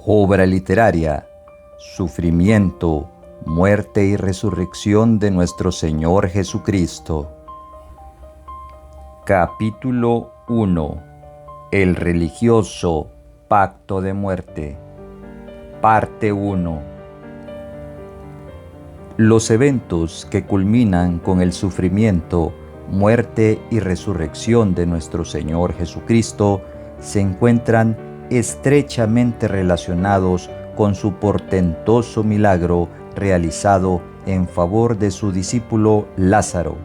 Obra literaria: Sufrimiento, muerte y resurrección de nuestro Señor Jesucristo. Capítulo 1. El religioso pacto de muerte. Parte 1. Los eventos que culminan con el sufrimiento, muerte y resurrección de nuestro Señor Jesucristo se encuentran estrechamente relacionados con su portentoso milagro realizado en favor de su discípulo Lázaro.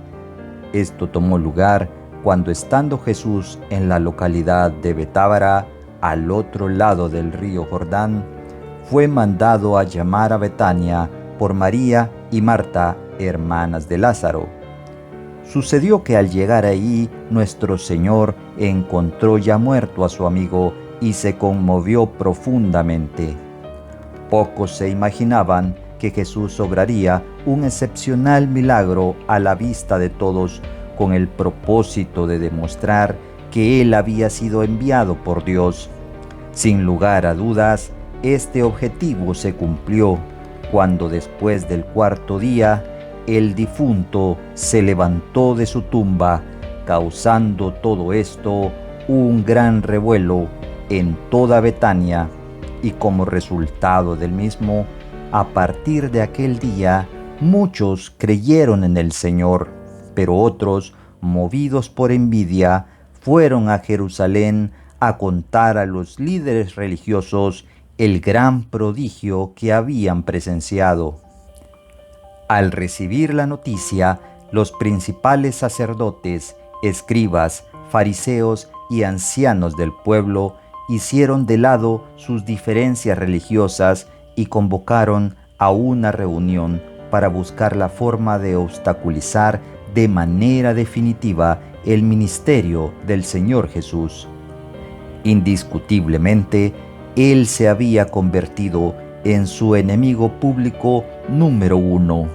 Esto tomó lugar cuando, estando Jesús en la localidad de Betábara, al otro lado del río Jordán, fue mandado a llamar a Betania por María y Marta, hermanas de Lázaro. Sucedió que al llegar allí, nuestro Señor encontró ya muerto a su amigo y se conmovió profundamente. Pocos se imaginaban que Jesús obraría un excepcional milagro a la vista de todos, con el propósito de demostrar que Él había sido enviado por Dios. Sin lugar a dudas, este objetivo se cumplió cuando, después del cuarto día, el difunto se levantó de su tumba, causando todo esto un gran revuelo en toda Betania, y como resultado del mismo, a partir de aquel día, muchos creyeron en el Señor, pero otros, movidos por envidia, fueron a Jerusalén a contar a los líderes religiosos el gran prodigio que habían presenciado. Al recibir la noticia, los principales sacerdotes, escribas, fariseos y ancianos del pueblo hicieron de lado sus diferencias religiosas y convocaron a una reunión para buscar la forma de obstaculizar de manera definitiva el ministerio del Señor Jesús. Indiscutiblemente, Él se había convertido en su enemigo público número 1,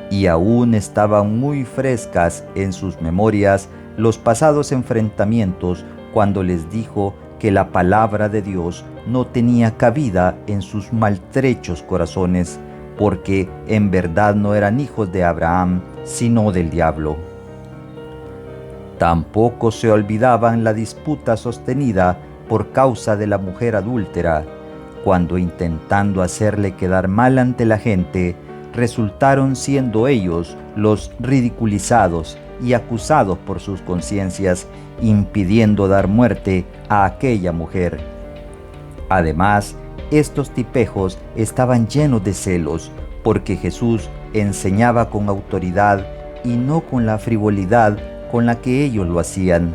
y aún estaban muy frescas en sus memorias los pasados enfrentamientos cuando les dijo que la palabra de Dios no tenía cabida en sus maltrechos corazones, porque en verdad no eran hijos de Abraham, sino del diablo. Tampoco se olvidaban la disputa sostenida por causa de la mujer adúltera, cuando, intentando hacerle quedar mal ante la gente, resultaron siendo ellos los ridiculizados y acusados por sus conciencias, impidiendo dar muerte a aquella mujer. Además, estos tipejos estaban llenos de celos, porque Jesús enseñaba con autoridad y no con la frivolidad con la que ellos lo hacían.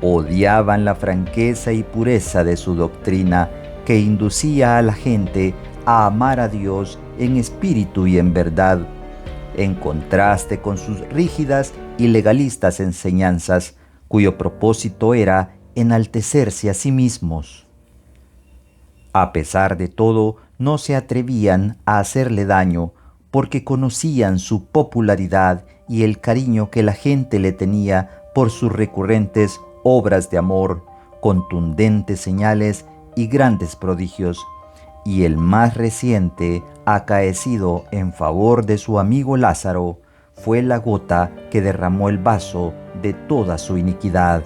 Odiaban la franqueza y pureza de su doctrina, que inducía a la gente a amar a Dios en espíritu y en verdad, en contraste con sus rígidas y legalistas enseñanzas, cuyo propósito era enaltecerse a sí mismos. A pesar de todo, no se atrevían a hacerle daño, porque conocían su popularidad y el cariño que la gente le tenía por sus recurrentes obras de amor, contundentes señales y grandes prodigios, y el más reciente, acaecido en favor de su amigo Lázaro, fue la gota que derramó el vaso de toda su iniquidad.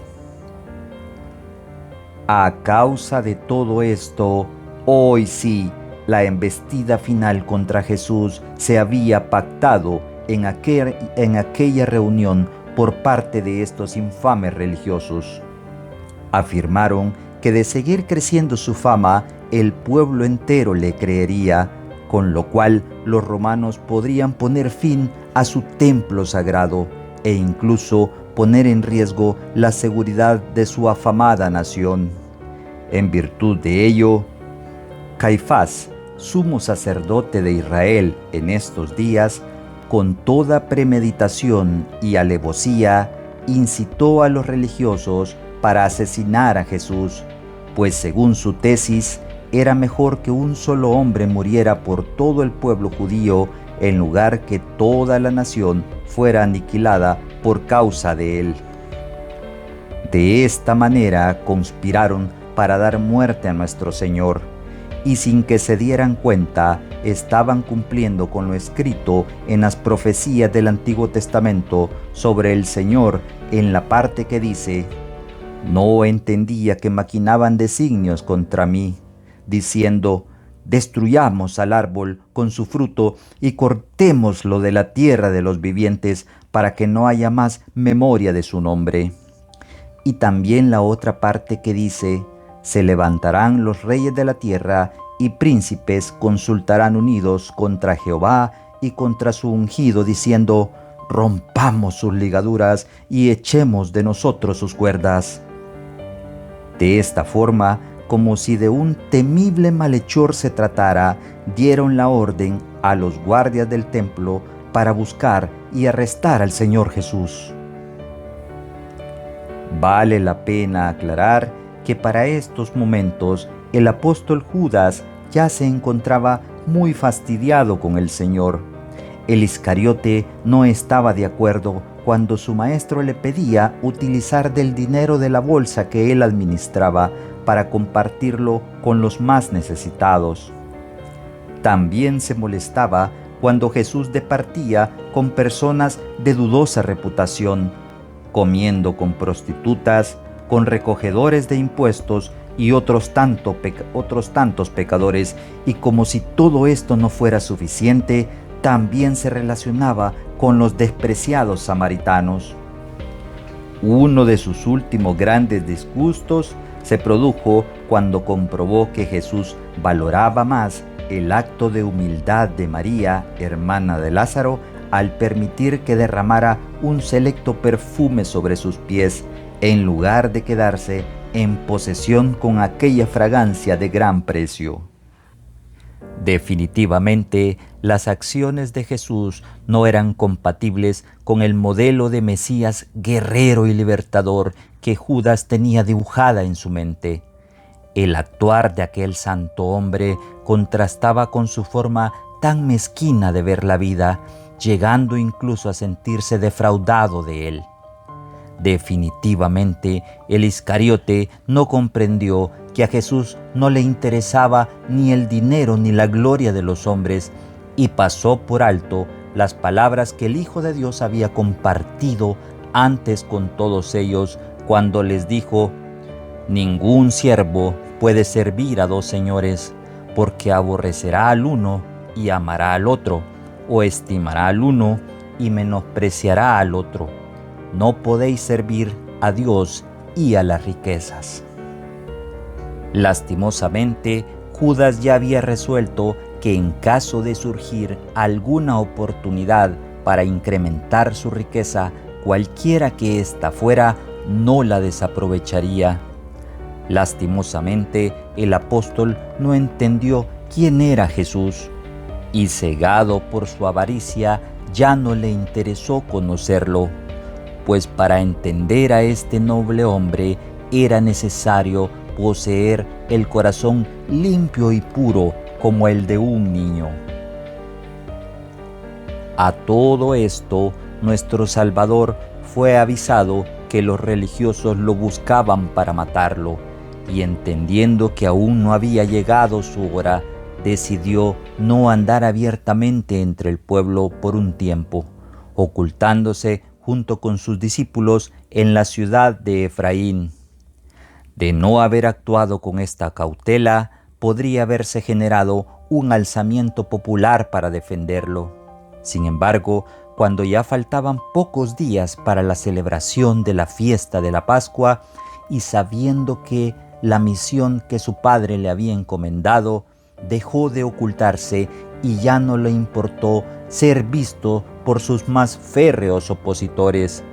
A causa de todo esto, hoy sí, la embestida final contra Jesús se había pactado en aquella reunión por parte de estos infames religiosos. Afirmaron que, de seguir creciendo su fama, el pueblo entero le creería, con lo cual los romanos podrían poner fin a su templo sagrado e incluso poner en riesgo la seguridad de su afamada nación. En virtud de ello, Caifás, sumo sacerdote de Israel en estos días, con toda premeditación y alevosía, incitó a los religiosos para asesinar a Jesús, pues según su tesis, era mejor que un solo hombre muriera por todo el pueblo judío en lugar que toda la nación fuera aniquilada por causa de él. De esta manera conspiraron para dar muerte a nuestro Señor, y sin que se dieran cuenta, estaban cumpliendo con lo escrito en las profecías del Antiguo Testamento sobre el Señor en la parte que dice: «No entendía que maquinaban designios contra mí, diciendo: destruyamos al árbol con su fruto y cortémoslo de la tierra de los vivientes, para que no haya más memoria de su nombre». Y también la otra parte que dice: «Se levantarán los reyes de la tierra y príncipes consultarán unidos contra Jehová y contra su ungido, diciendo: rompamos sus ligaduras y echemos de nosotros sus cuerdas». De esta forma, como si de un temible malhechor se tratara, dieron la orden a los guardias del templo para buscar y arrestar al Señor Jesús. Vale la pena aclarar que para estos momentos el apóstol Judas ya se encontraba muy fastidiado con el Señor. El Iscariote no estaba de acuerdo cuando su maestro le pedía utilizar del dinero de la bolsa que él administraba para compartirlo con los más necesitados. También se molestaba cuando Jesús departía con personas de dudosa reputación, comiendo con prostitutas, con recogedores de impuestos y otros tantos pecadores, y como si todo esto no fuera suficiente, también se relacionaba con los despreciados samaritanos. Uno de sus últimos grandes disgustos se produjo cuando comprobó que Jesús valoraba más el acto de humildad de María, hermana de Lázaro, al permitir que derramara un selecto perfume sobre sus pies, en lugar de quedarse en posesión con aquella fragancia de gran precio. Definitivamente, las acciones de Jesús no eran compatibles con el modelo de Mesías guerrero y libertador que Judas tenía dibujada en su mente. El actuar de aquel santo hombre contrastaba con su forma tan mezquina de ver la vida, llegando incluso a sentirse defraudado de él. Definitivamente, el Iscariote no comprendió que a Jesús no le interesaba ni el dinero ni la gloria de los hombres, y pasó por alto las palabras que el Hijo de Dios había compartido antes con todos ellos cuando les dijo: «Ningún siervo puede servir a dos señores, porque aborrecerá al uno y amará al otro, o estimará al uno y menospreciará al otro. No podéis servir a Dios y a las riquezas». Lastimosamente, Judas ya había resuelto que en caso de surgir alguna oportunidad para incrementar su riqueza, cualquiera que ésta fuera, no la desaprovecharía. Lastimosamente, el apóstol no entendió quién era Jesús, y cegado por su avaricia, ya no le interesó conocerlo, pues para entender a este noble hombre era necesario poseer el corazón limpio y puro como el de un niño. A todo esto, nuestro Salvador fue avisado que los religiosos lo buscaban para matarlo, y entendiendo que aún no había llegado su hora, decidió no andar abiertamente entre el pueblo por un tiempo, ocultándose junto con sus discípulos en la ciudad de Efraín. De no haber actuado con esta cautela, podría haberse generado un alzamiento popular para defenderlo. Sin embargo, cuando ya faltaban pocos días para la celebración de la fiesta de la Pascua, y sabiendo que la misión que su padre le había encomendado, dejó de ocultarse y ya no le importó ser visto por sus más férreos opositores.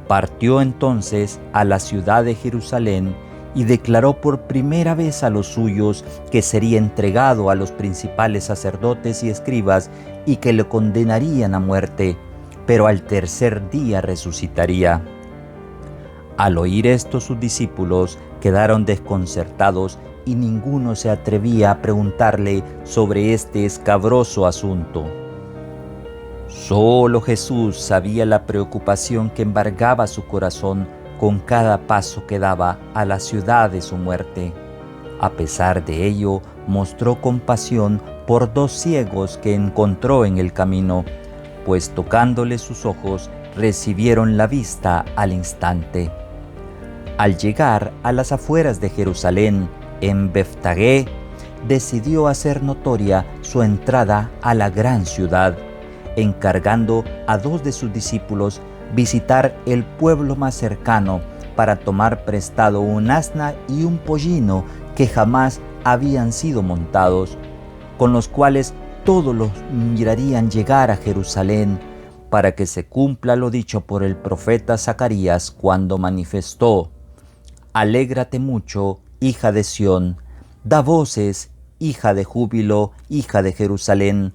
Partió entonces a la ciudad de Jerusalén y declaró por primera vez a los suyos que sería entregado a los principales sacerdotes y escribas y que le condenarían a muerte, pero al tercer día resucitaría. Al oír esto, sus discípulos quedaron desconcertados y ninguno se atrevía a preguntarle sobre este escabroso asunto. Solo Jesús sabía la preocupación que embargaba su corazón con cada paso que daba a la ciudad de su muerte. A pesar de ello, mostró compasión por 2 ciegos que encontró en el camino, pues tocándoles sus ojos, recibieron la vista al instante. Al llegar a las afueras de Jerusalén, en Beftagé, decidió hacer notoria su entrada a la gran ciudad, encargando a 2 de sus discípulos visitar el pueblo más cercano para tomar prestado un asna y un pollino que jamás habían sido montados, con los cuales todos los mirarían llegar a Jerusalén, para que se cumpla lo dicho por el profeta Zacarías cuando manifestó: Alégrate mucho, hija de Sión, da voces, hija de júbilo, hija de Jerusalén.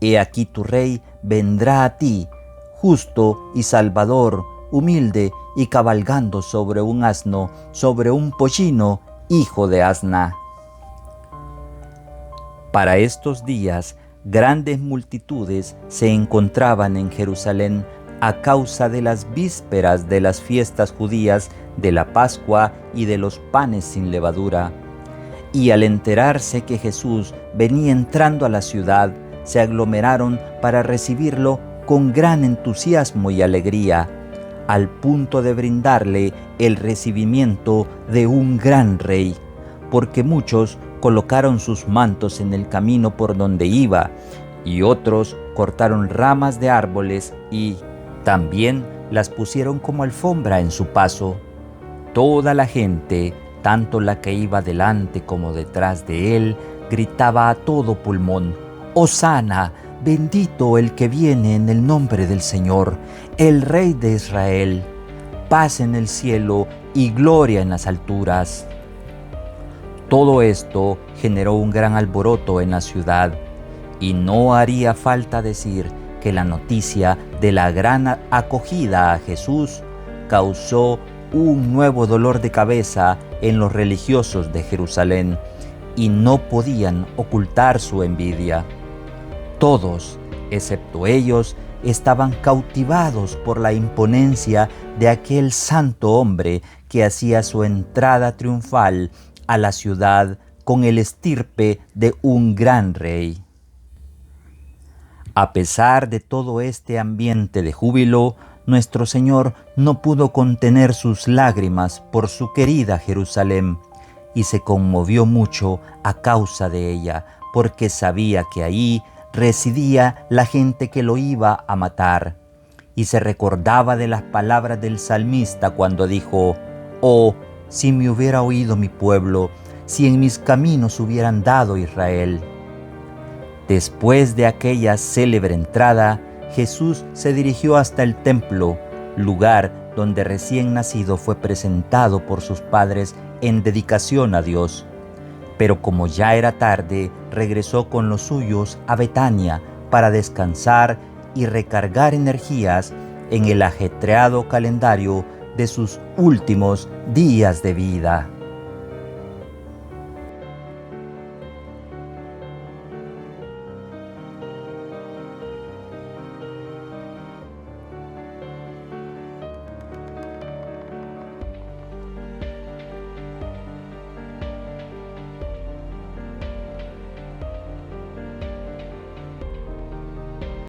He aquí tu rey vendrá a ti, justo y salvador, humilde y cabalgando sobre un asno, sobre un pollino, hijo de asna. Para estos días, grandes multitudes se encontraban en Jerusalén a causa de las vísperas de las fiestas judías, de la Pascua y de los panes sin levadura. Y al enterarse que Jesús venía entrando a la ciudad, se aglomeraron para recibirlo con gran entusiasmo y alegría, al punto de brindarle el recibimiento de un gran rey, porque muchos colocaron sus mantos en el camino por donde iba, y otros cortaron ramas de árboles y también las pusieron como alfombra en su paso. Toda la gente, tanto la que iba delante como detrás de él, gritaba a todo pulmón: «Hosana, bendito el que viene en el nombre del Señor, el Rey de Israel. Paz en el cielo y gloria en las alturas». Todo esto generó un gran alboroto en la ciudad, y no haría falta decir que la noticia de la gran acogida a Jesús causó un nuevo dolor de cabeza en los religiosos de Jerusalén, y no podían ocultar su envidia. Todos, excepto ellos, estaban cautivados por la imponencia de aquel santo hombre que hacía su entrada triunfal a la ciudad con el estirpe de un gran rey. A pesar de todo este ambiente de júbilo, nuestro Señor no pudo contener sus lágrimas por su querida Jerusalén, y se conmovió mucho a causa de ella, porque sabía que ahí residía la gente que lo iba a matar. Y se recordaba de las palabras del salmista cuando dijo: «Oh, si me hubiera oído mi pueblo, si en mis caminos hubieran dado Israel». Después de aquella célebre entrada, Jesús se dirigió hasta el templo, lugar donde recién nacido fue presentado por sus padres en dedicación a Dios. Pero como ya era tarde, regresó con los suyos a Betania para descansar y recargar energías en el ajetreado calendario de sus últimos días de vida.